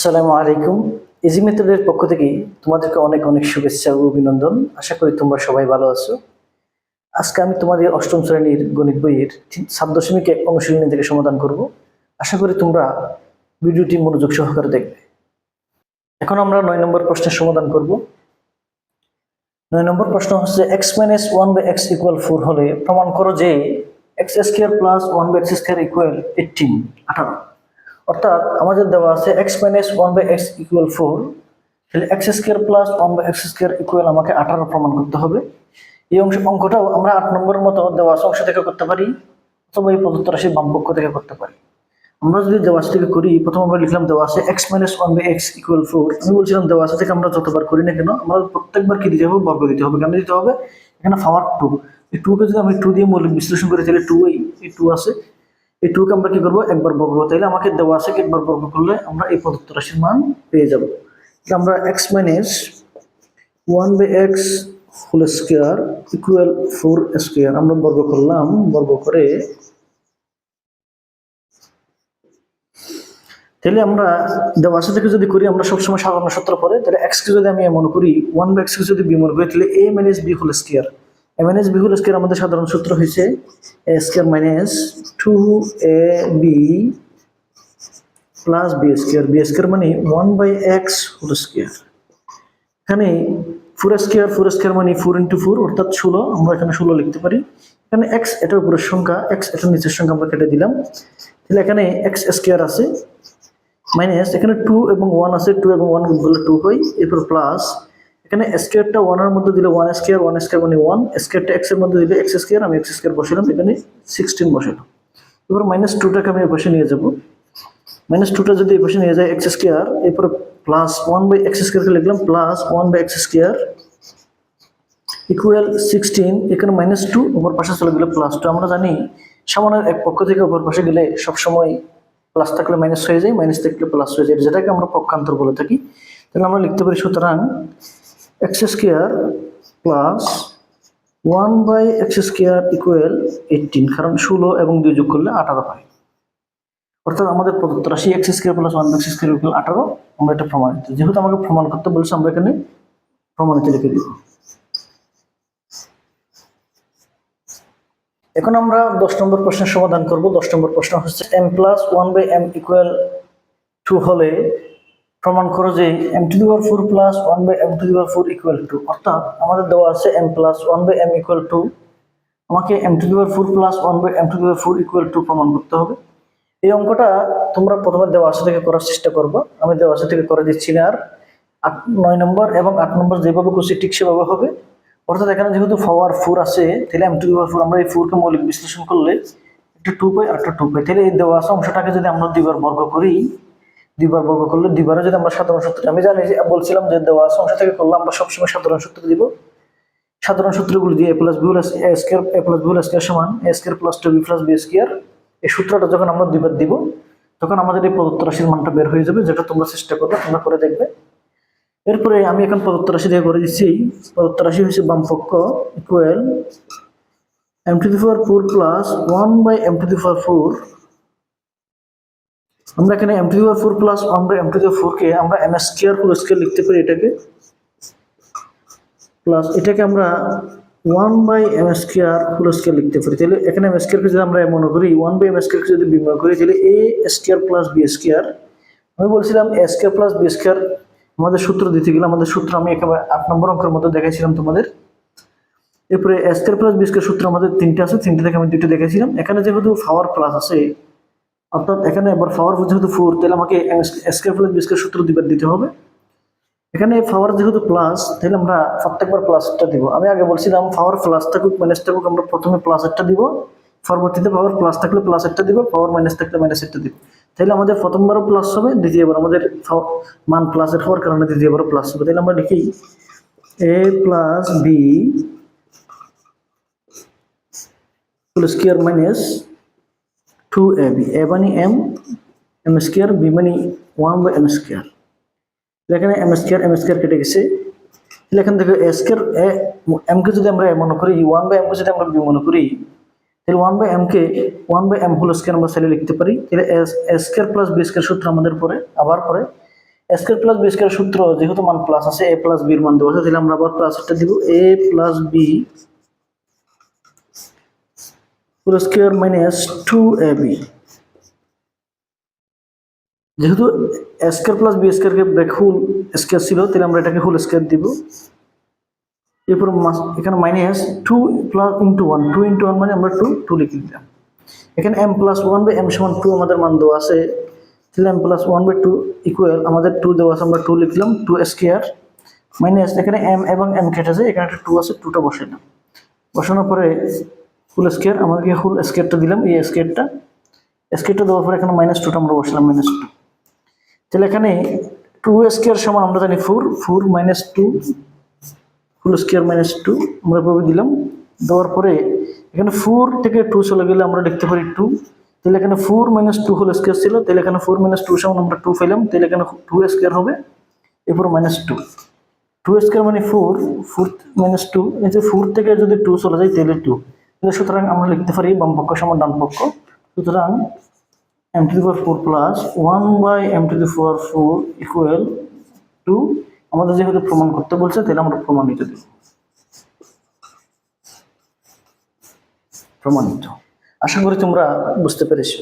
আসসালামু আলাইকুম। ইজি মেথডের পক্ষ থেকে তোমাদেরকে অনেক অনেক শুভেচ্ছা ও অভিনন্দন। আশা করি তোমরা সবাই ভালো আছো। আজকে আমি তোমাদের অষ্টম শ্রেণীর গণিত বইয়ের 7.1 অনুশীলনী থেকে সমাধান করব। আশা করি তোমরা ভিডিওটি মনোযোগ সহকারে দেখবে। এখন আমরা 9 নম্বর প্রশ্নের সমাধান করব। 9 নম্বর প্রশ্ন হচ্ছে x - 1/x = 4 হলে প্রমাণ করো যে x² + 1/x² = 18। অর্থাৎ আমাদের দেওয়া আছে x - 1/x = 4, তাহলে x² + 1/x² আমাকে 18 প্রমাণ করতে হবে। এই অঙ্কটাও আমরা 8 নম্বরের মতো দেওয়া আছে অংশ থেকে করতে পারি, অথবা এই প্রদত্ত রাশির বাম পক্ষ থেকে করতে পারি। আমরা যদি দেওয়া আছে থেকে করি, প্রথম আমরা লিখলাম দেওয়া আছে x - 1/x = 4। আমি বলছিলাম দেওয়া আছে থেকে আমরা যতবার করি না কেন আমরা প্রত্যেকবার কি দিতে হবে, বর্গ দিতে হবে। কেন দিতে হবে? এখানে পাওয়ার 2, এই 2 কে যদি আমি 2 দিয়ে মৌলিক বিশ্লেষণ করি তাহলে 2 এই 2 আছে, এই 2 কে আমরা কি করব, একবার বর্গ করব। তাহলে আমাকে দেওয়া আছে একবার বর্গ করলে আমরা এই প্রদত্ত রাশির মান পেয়ে যাব। তাহলে আমরা x - 1/x² = 4² আমরা বর্গ করলাম, বর্গ করে তাহলে আমরা দেওয়া আছে থেকে যদি করি, আমরা সবসময় সাধারণ সূত্র পড়ে, তাহলে x কে যদি আমি মনে করি 1/x কে যদি b মনে করি, তাহলে a - b² a - b² আমাদের সাধারণ সূত্র হয়েছে a² - 2ab + b² মানে 1/x²। এখানে 4² মানে 4 × 4 অর্থাৎ 16, আমরা এখানে 16 লিখতে পারি। এখানে x এটা উপরের সংখ্যা, x এটা নিচের সংখ্যা, আমরা কেটে দিলাম। তাহলে এখানে x² আছে, মাইনাস এখানে 2 এবং 1 আছে, 2 এবং 1 গুণ করলে 2 হয়, এরপর প্লাস এখানে স্কয়ারটা 1 এর মধ্যে দিলে 1² মানে 1, স্কয়ারটা x এর মধ্যে দিলে x², আমি x² বসালাম, এখানে 16 বসালাম। এবার -2টাকে আমি বসে নিয়ে যাব, -2টা যদি এই পাশে নিয়ে যায় x², এরপর প্লাস 1/x² কে লিখলাম প্লাস 1/x² ইকুয়াল 16, এখানে -2 উপর পাশে চলে গেলে +2। আমরা জানি সমানের এক পক্ষ থেকে উপর পাশে গেলে সব সময় প্লাস থাকলে মাইনাস হয়ে যায়, মাইনাস থাকলে প্লাস হয়ে যায়, যেটাকে আমরা পক্ষান্তর বলে থাকি। তাহলে আমরা লিখতে পারি সুতরাং x² + 1/x² = 18, কারণ 16 এবং 2 যোগ করলে 18 হয়। অর্থাৎ আমাদের প্রদত্ত রাশি x² + 1/x² = 18। আমরা এটা প্রমাণিত, যেহেতু আমাকে প্রমাণ করতে বলছে আমরা এখানে প্রমাণিত লিখে দিব। এখন আমরা 10 নম্বর প্রশ্নের সমাধান করব। 10 নম্বর প্রশ্ন হচ্ছে m + 1/m = 2 হলে প্রমাণ করো যে m⁴ + 1/m⁴ = 2। অর্থাৎ আমাদের দেওয়া আছে m + 1/m = 2, আমাকে m⁴ + 1/m⁴ = 2 প্রমাণ করতে হবে। এই অঙ্কটা তোমরা প্রথমে দেওয়া আছে থেকে করার চেষ্টা করবে, আমি দেওয়া আছে থেকে করে দিচ্ছি না। আর 9 নম্বর এবং 8 নম্বর যেভাবে করছি ঠিক সেভাবে হবে। অর্থাৎ এখানে যেহেতু পাওয়ার 4 আছে, তাহলে m⁴ আমরা এই 4 কে মৌলিক বিশ্লেষণ করলে একটা 2 পাই আর একটা 2 পাই। তাহলে এই দেওয়া আছে অংশটাকে যদি আমরা দুইবার বর্গ করি, দুইবার বর্গ করলে দুইবারে যদি আমরা সাধারণ সূত্র, আমি জানি যে বলছিলাম যে দেওয়া আছে অংশ থেকে করলে আমরা সবসময় সাধারণ সূত্র দিব। সাধারণ সূত্রগুলো দিয়ে a + b + a² সমান a² + 2b + b², এই সূত্রটা যখন আমরা দুইবার দিব তখন আমাদের এই প্রদত্ত রাশির মানটা বের হয়ে যাবে, যেটা তোমরা চেষ্টা করবে, তোমরা করে দেখবে। এরপরে আমি এখন প্রদত্ত রাশি দিয়ে করে দিচ্ছি। প্রদত্ত রাশি হচ্ছে বাম পক্ষ ইকুয়াল m⁴ + 1/m⁴। আমরা এখানে m⁴ + 1/m⁴ কে আমরা m² লিখতে পারি, এটাকে আমরা 1/m² লিখতে পারি। তাহলে এখানে m² কে যদি আমরা মনে করি 1/m² কে যদি বিময় করি, তাহলে a² + b²। আমি বলছিলাম a² + b² আমাদের সূত্র দিতে গেলে আমাদের সূত্র আমি একেবারে 8 নম্বর অঙ্কের মধ্যে দেখাইছিলাম তোমাদের। এরপরে a² + b² সূত্র আমাদের 3টা আছে, 3টা থেকে আমি 2টা দেখাইছিলাম। এখানে যেহেতু পাওয়ার প্লাস আছে, অর্থাৎ এখানে এবার পাওয়ার যেহেতু 4, তাহলে আমাকে a² + b² সূত্র দুইবার দিতে হবে। এখানে পাওয়ার যেহেতু প্লাস, তাহলে আমরা প্রত্যেকবার প্লাসটা দিব। আমি আগে বলছিলাম পাওয়ার প্লাস থাকুক মাইনাস থাকুক, আমরা প্রথমে প্লাসেরটা দিব, পরবর্তীতে পাওয়ার প্লাস থাকলে প্লাসেরটা দিব, পাওয়ার মাইনাস থাকলে মাইনাসেরটা দিব। তাহলে আমাদের প্রথমবারও প্লাস হবে, দ্বিতীয়বার আমাদের মান প্লাসের হওয়ার কারণে দ্বিতীয়বারও প্লাস হবে। তাহলে আমরা লিখি a + b ² - 2ab, a মানে m, m², b মানে 1/m²। এখানে m² কেটে গেছে। তাহলে এখান থেকে m কে যদি আমরা মনে করি 1/m কে যদি আমরা b মনে করি, তাহলে 1/m কে 1/m² আমরা চাইলে লিখতে পারি। তাহলে a² + b² সূত্র আমাদের পরে আবার পরে এ স্কয়ার প্লাস বি স্কয়ার সূত্র যেহেতু মান প্লাস আছে এ প্লাস বির মান দেওয়া আছে তাহলে আমরা আবার প্লাসটা দিব A plus B whole square minus 2ab। যেহেতু এ স্কয়ার প্লাস বি স্কয়ারকে ব্রেক হোল স্কয়ার ছিল তাহলে আমরা এটাকে হোল স্কয়ার দিব। এরপর এখানে মাইনাস 2 প্লাস ইন্টু 1 2 ইন্টু 1 মানে আমরা 2 লিখে দিলাম। এখানে m প্লাস 1 বাই m সমান 2 আমাদের মান দেওয়া আছে তাহলে m প্লাস 1 বাই 2 ইকুয়াল আমাদের 2 দেওয়া আছে আমরা 2 লিখলাম 2 স্কয়ার মাইনাস এখানে m এবং m কেটে যায় এখানে একটা 2 আছে 2টা বসাইলাম। বসানোর পরে হোল স্কয়ার আমাদেরকে হোল স্কয়ারটা দিলাম এই স্কয়ারটা দেওয়ার পরে এখানে মাইনাস 2টা আমরা বসালাম মাইনাস 2। তাহলে এখানে 2 স্কয়ার সমান আমরা জানি 4 মাইনাস 2 হোল স্কয়ার মাইনাস 2 আমরা এভাবে দিলাম। দেওয়ার পরে এখানে 4 থেকে 2 চলে গেলে আমরা লিখতে পারি 2। তাহলে এখানে 4 মাইনাস 2 হোল স্কয়ার ছিল তাহলে এখানে 4 মাইনাস 2 সমান আমরা 2 পেলাম তাহলে এখানে 2 স্কয়ার হবে এরপর মাইনাস 2 স্কয়ার মানে 4 মাইনাস 2 এই যে 4 থেকে যদি 2 চলে যায় তাহলে 2। তাহলে সুতরাং আমরা লিখতে পারি বাম পক্ষ সমান ডান পক্ষ। সুতরাং m to the power 4 plus 1 by m to the power 4 equal to আমাদের যেহেতু প্রমাণ করতে বলছে তাহলে আমরা প্রমাণিত দেব। প্রমাণিত। আশা করি তোমরা বুঝতে পেরেছো।